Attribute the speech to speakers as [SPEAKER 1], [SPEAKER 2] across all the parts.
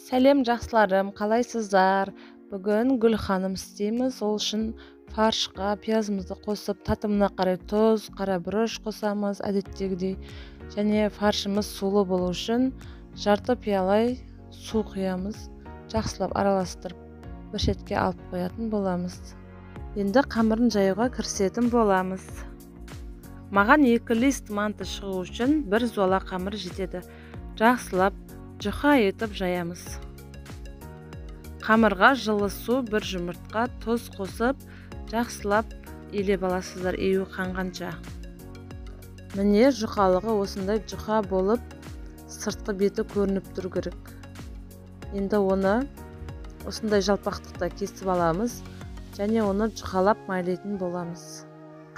[SPEAKER 1] Сәлем жақсыларым, қалайсыздар? Бүгін гүл ханым істейміз. Ол үшін фаршқа пиязымызды қосып, татымына қарай тұз, қара бұрыш қосамыз әдеттегідей. Және фаршымыз сулы болу үшін жарты пиалай су құямыз. Жақсылап араластырып, бір шетке алып қоятын боламыз. Енді қамырын жаюға кірісетін боламыз. Маған 2 лист манты шығу үшін 1 зуала қамыр жетеді. Жақсылап жұқа етіп жаямыз. Қамырға жылы су, 1 жұмыртқа, тұз қосып, жақсылап елеп аласыздар еуі қанғанша. Міне жұқалығы осындай жұқа болып, сыртқы беті көрініп тұр керек. Енді оны осындай жалпақтықта кесіп аламыз және оны жұқалап майлайтын боламыз.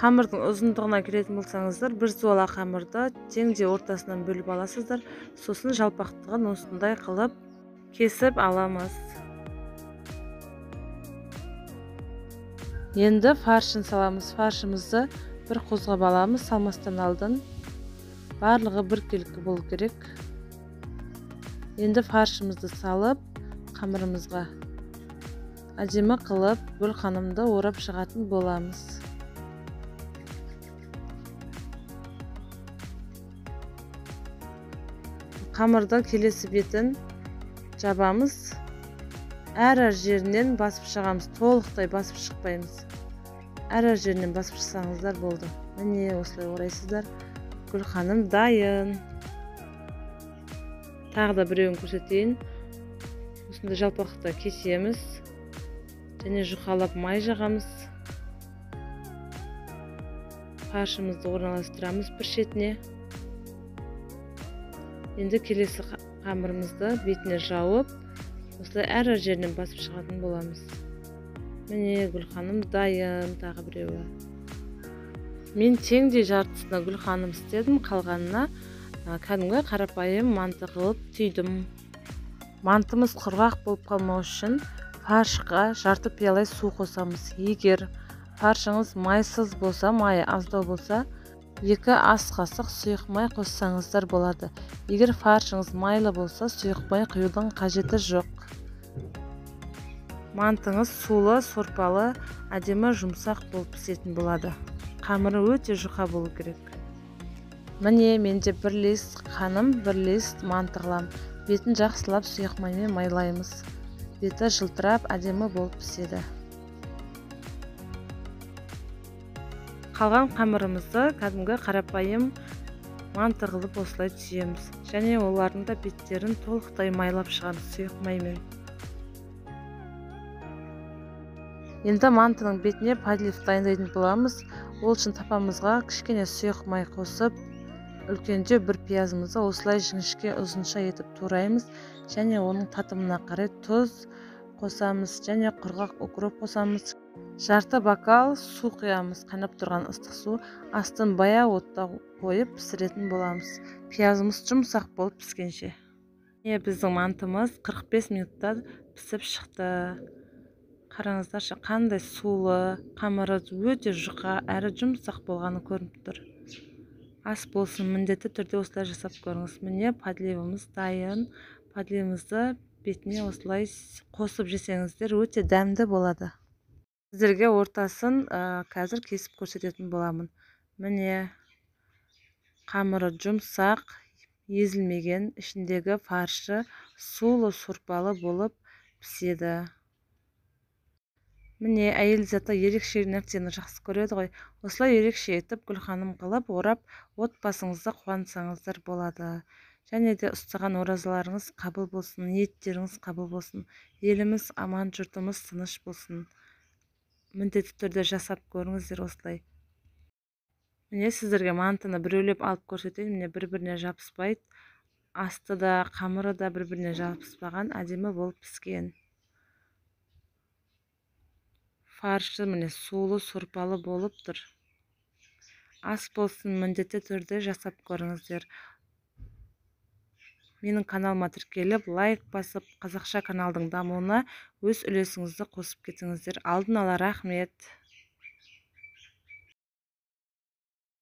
[SPEAKER 1] Қамырдың ұзындығына келетін болсаңыздар, 1 зуала қамырды теңде ортасынан бөліп аласыздар. Сосын жалпақтығын осындай қылып кесіп аламыз. Енді фаршын саламыз. Фаршымызды бір қозғап аламыз, салмастан алдын. Барлығы 1 келкі болу керек. Енді фаршымызды салып, қамырымызға әдемі қылып, гүл ханымды орап шығатын боламыз. Қамырды келесі бетін жабамыз. Әр жерінен басып шығамыз, толықтай басып шықпаймыз. Әр жерінен басып шықсаңыздар болды. Міне осылай орайсыздар. Гүл ханым дайын. Тағы да біреуін көрсетейін. Осында жалпақта кесеміз. Және жұқалап май жағамыз. Фаршымызды орналастырамыз бір шетіне. Енді келесі қамырымызды бетіне жауып, осылай әр жерінен басып шығатын боламыз. Міне гүл ханым дайын, тағы біреуі. Мен теңде жартысына гүл ханым істедім, қалғанына кәдімгі қарапайым манты қылып түйдім. Мантымыз құрғақ болып қалмау үшін фаршқа жарты пиалай су қосамыз. Егер фаршыңыз майсыз болса, майы аздау болса, 2 ас қасық сұйық май қоссаңыздар болады. Егер фаршыңыз майлы болса, сұйық май құюдың қажеті жоқ. Мантыңыз сулы, сорпалы, әдемі жұмсақ болып пісетін болады. Қамыры өте жұқа болу керек. Міне менде 1 лист қаным, 1 лист манты қылам. Бетін жақсылап сұйық маймен майлаймыз. Беті жылтырап, әдемі болып піседі. Қалған қамырымызды кәдімгі қарапайым манты қылып осылай түйеміз. Және олардың да беттерін толықтай майлап шығамыз сұйық маймен. Енді мантының бетіне подлив дайындайтын боламыз. Ол үшін тапамызға кішкене сұйық май қосып, үлкенде 1 пиязымызды осылай жіңішке ұзынша етіп тураймыз. Және оның татымына қарай тұз қосамыз және құрғақ укроп қосамыз. Жарты бокал су құямыз, қайнап тұрған ыстық су. Астын баяу отта қойып пісіретін боламыз. Пиязымыз жұмсақ болып піскенше. Біздің мантымыз 45 минутта пісіп шықты. Қараңыздаршы, қандай сулы, қамыры өте жұқа, әрі жұмсақ болғаны көрініп тұр. Ас болсын, міндетті түрде осылай жасап көріңіз. Міне подливымыз дайын. Подливымызды бетіне осылай қосып жесеңіздер өте дәмді болады. Сіздерге ортасын қазір кесіп көрсететін боламын. Міне қамыры жұмсақ, езілмеген, ішіндегі фаршы сулы сорпалы болып піседі. Міне әйел заты ерекше нәрсені жақсы көреді ғой. Осылай ерекше етіп гүл ханым қылып орап, отбасыңызды қуантсаңыздар болады. Және де ұстаған оразаларыңыз қабыл болсын, ниеттеріңіз қабыл болсын. Еліміз аман, жұртымыз тыныш болсын. Міндетті түрде жасап көріңіздер осылай. Міне сіздерге мантыны біреулеп алып көрсетейін. Міне бір-біріне жабыспайды. Асты да, қамыры да бір-біріне жабыспаған, әдемі болып піскен. Фаршы міне сулы, сорпалы болып тұр. Ас болсын, міндетті түрде жасап көріңіздер. Менің каналыма тіркеліп, лайк басып, қазақша каналдың дамуына өз үлесіңізді қосып кетіңіздер. Алдын ала рахмет.